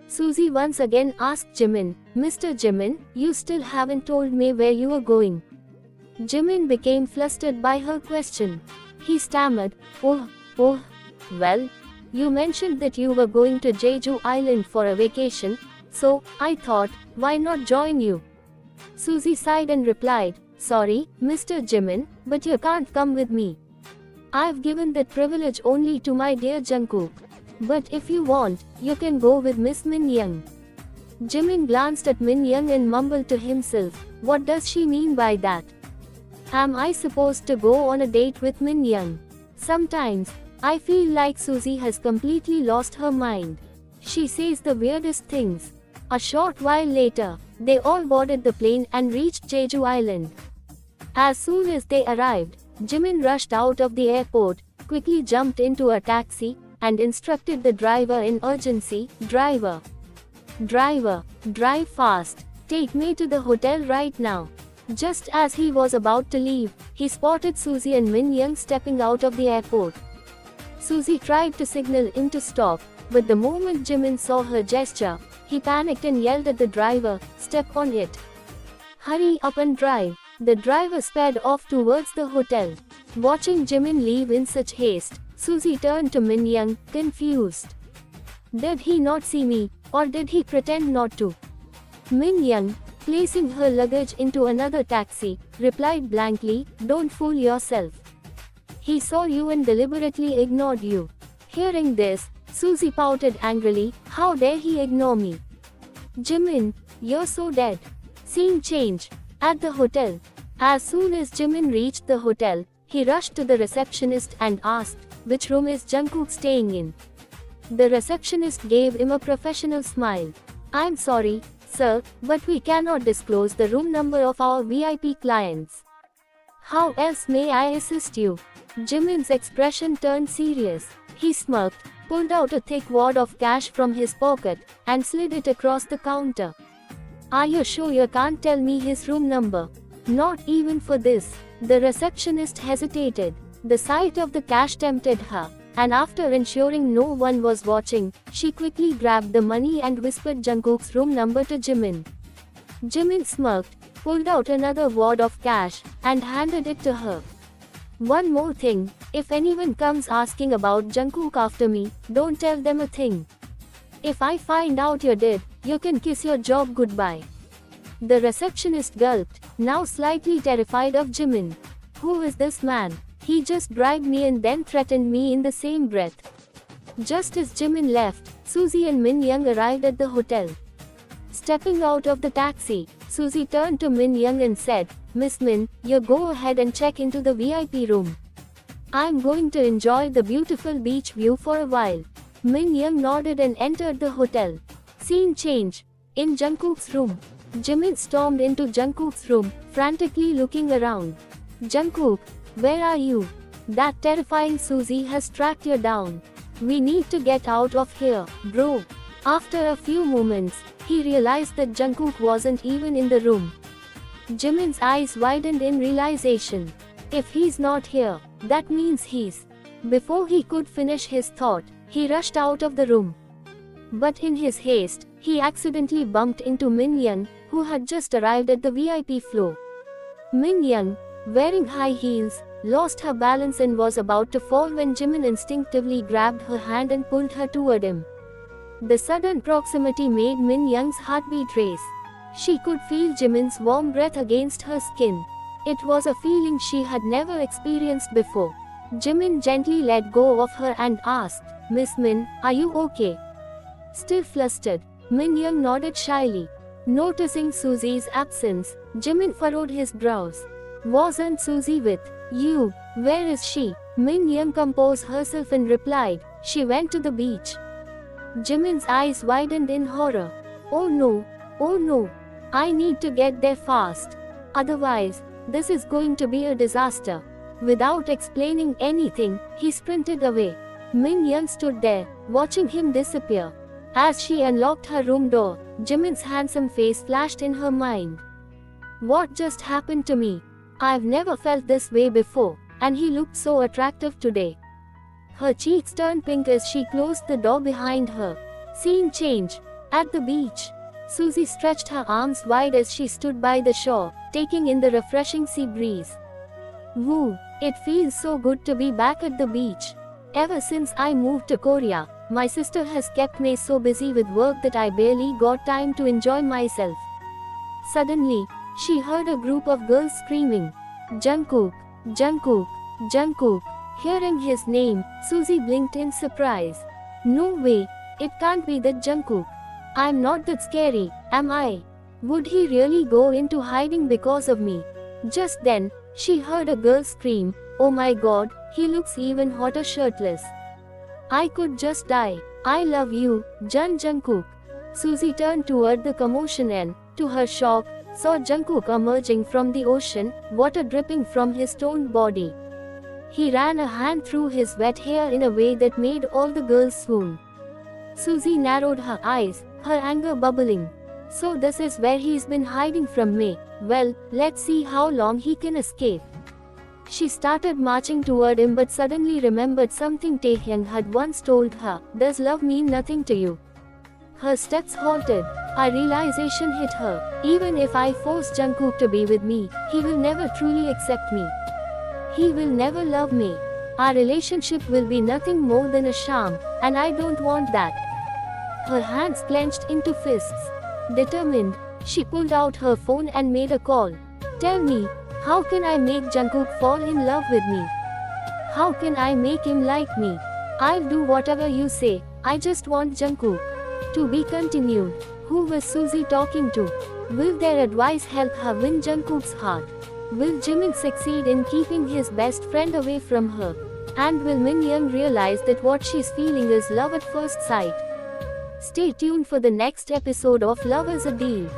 Suzy once again asked Jimin. Mr. Jimin, you still haven't told me where you are going. Jimin became flustered by her question. He stammered, oh, well, you mentioned that you were going to Jeju Island for a vacation, so I thought, why not join you? Suzy sighed and replied, sorry, Mr. Jimin, but you can't come with me. I've given that privilege only to my dear Jungkook. But if you want, you can go with Miss Min Young. Jimin glanced at Min Young and mumbled to himself, what does she mean by that? Am I supposed to go on a date with Min Young? Sometimes, I feel like Suzy has completely lost her mind. She says the weirdest things. A short while later, they all boarded the plane and reached Jeju Island. As soon as they arrived, Jimin rushed out of the airport, quickly jumped into a taxi, and instructed the driver in urgency, driver, drive fast, take me to the hotel right now. Just as he was about to leave, he spotted Suzy and Min Young stepping out of the airport. Suzy tried to signal him to stop, but the moment Jimin saw her gesture, he panicked and yelled at the driver, step on it. Hurry up and drive. The driver sped off towards the hotel. Watching Jimin leave in such haste, Suzy turned to Min Young, confused. Did he not see me, or did he pretend not to? Min Young, placing her luggage into another taxi, replied blankly, don't fool yourself. He saw you and deliberately ignored you. Hearing this, Suzy pouted angrily, how dare he ignore me? Jimin, you're so dead. Scene change. At the hotel. As soon as Jimin reached the hotel, he rushed to the receptionist and asked, which room is Jungkook staying in? The receptionist gave him a professional smile. I'm sorry, sir, but we cannot disclose the room number of our VIP clients. How else may I assist you? Jimin's expression turned serious. He smirked, pulled out a thick wad of cash from his pocket, and slid it across the counter. Are you sure you can't tell me his room number? Not even for this. The receptionist hesitated. The sight of the cash tempted her, and after ensuring no one was watching, she quickly grabbed the money and whispered Jungkook's room number to Jimin. Jimin smirked, pulled out another wad of cash, and handed it to her. One more thing, if anyone comes asking about Jungkook after me, don't tell them a thing. If I find out you did, you can kiss your job goodbye. The receptionist gulped, now slightly terrified of Jimin. Who is this man? He just bribed me and then threatened me in the same breath. Just as Jimin left, Suzy and Min Young arrived at the hotel. Stepping out of the taxi, Suzy turned to Min Young and said, Miss Min, you go ahead and check into the VIP room. I'm going to enjoy the beautiful beach view for a while. Min Young nodded and entered the hotel. Scene change. In Jungkook's room. Jimin stormed into Jungkook's room, frantically looking around. Jungkook, where are you? That terrifying Suzy has tracked you down. We need to get out of here, bro. After a few moments, he realized that Jungkook wasn't even in the room. Jimin's eyes widened in realization. If he's not here, that means he's. Before he could finish his thought, he rushed out of the room. But in his haste, he accidentally bumped into Min Young, who had just arrived at the VIP floor. Min Young, wearing high heels, lost her balance and was about to fall when Jimin instinctively grabbed her hand and pulled her toward him. The sudden proximity made Min Young's heartbeat race. She could feel Jimin's warm breath against her skin. It was a feeling she had never experienced before. Jimin gently let go of her and asked, Miss Min, are you okay? Still flustered, Min Young nodded shyly. Noticing Suzy's absence, Jimin furrowed his brows. Wasn't Suzy with you? Where is she? Min Young composed herself and replied, she went to the beach. Jimin's eyes widened in horror. Oh no, I need to get there fast. Otherwise, this is going to be a disaster. Without explaining anything, he sprinted away. Min Young stood there, watching him disappear. As she unlocked her room door, Jimin's handsome face flashed in her mind. What just happened to me? I've never felt this way before, and he looked so attractive today. Her cheeks turned pink as she closed the door behind her. Scene change. At the beach, Suzy stretched her arms wide as she stood by the shore, taking in the refreshing sea breeze. Woo, it feels so good to be back at the beach. Ever since I moved to Korea, my sister has kept me so busy with work that I barely got time to enjoy myself. Suddenly, she heard a group of girls screaming, "Jungkook, Jungkook, Jungkook." Hearing his name, Suzy blinked in surprise. No way, it can't be that Jungkook. I'm not that scary, am I? Would he really go into hiding because of me? Just then, she heard a girl scream, "Oh my god, he looks even hotter shirtless. I could just die. I love you, Jungkook." Suzy turned toward the commotion and, to her shock, saw Jungkook emerging from the ocean, water dripping from his toned body. He ran a hand through his wet hair in a way that made all the girls swoon. Suzy narrowed her eyes, her anger bubbling. So this is where he's been hiding from me. Well, let's see how long he can escape. She started marching toward him but suddenly remembered something Taehyung had once told her, "Does love mean nothing to you?" Her steps halted. A realization hit her. Even if I force Jungkook to be with me, he will never truly accept me. He will never love me. Our relationship will be nothing more than a sham, and I don't want that. Her hands clenched into fists. Determined, she pulled out her phone and made a call. "Tell me, how can I make Jungkook fall in love with me? How can I make him like me? I'll do whatever you say, I just want Jungkook." To be continued. Who was Suzy talking to? Will their advice help her win Jungkook's heart? Will Jimin succeed in keeping his best friend away from her? And will Minyoung realize that what she's feeling is love at first sight? Stay tuned for the next episode of Love is a Deal.